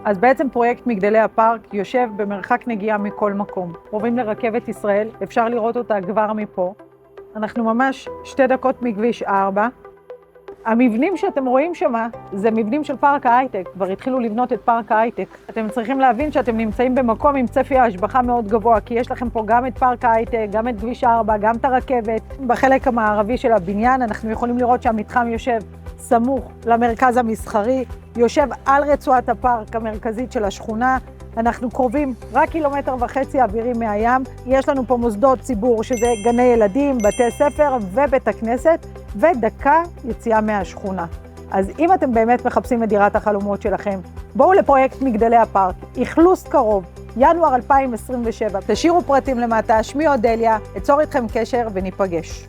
אז בעצם פרויקט מגדלי הפארק יושב במרחק נגיעה מכל מקום. קרובים לרכבת ישראל, אפשר לראות אותה כבר מפה. אנחנו ממש 2 דקות מכביש 4. המבנים שאתם רואים שמה, זה מבנים של פארק ההייטק. כבר התחילו לבנות את פארק ההייטק. אתם צריכים להבין שאתם נמצאים במקום עם צפי ההשבחה מאוד גבוה, כי יש לכם פה גם את פארק ההייטק, גם את כביש 4, גם את הרכבת. בחלק המערבי של הבניין אנחנו יכולים לראות שהמתחם יושב סמוך למרכז המסחרי, יושב על רצועת הפארק המרכזית של השכונה. אנחנו קרובים רק 1.5 קילומטר אווירי מהים. יש לנו פה מוסדות ציבור, שזה גני ילדים, בתי ספר ובית הכנסת, ודקה יציאה מהשכונה. אז אם אתם באמת מחפשים את דירת החלומות שלכם, בואו לפרויקט מגדלי הפארק, אכלוס קרוב, ינואר 2027. תשאירו פרטים למטה, שמי אודליה, אצור איתכם קשר וניפגש.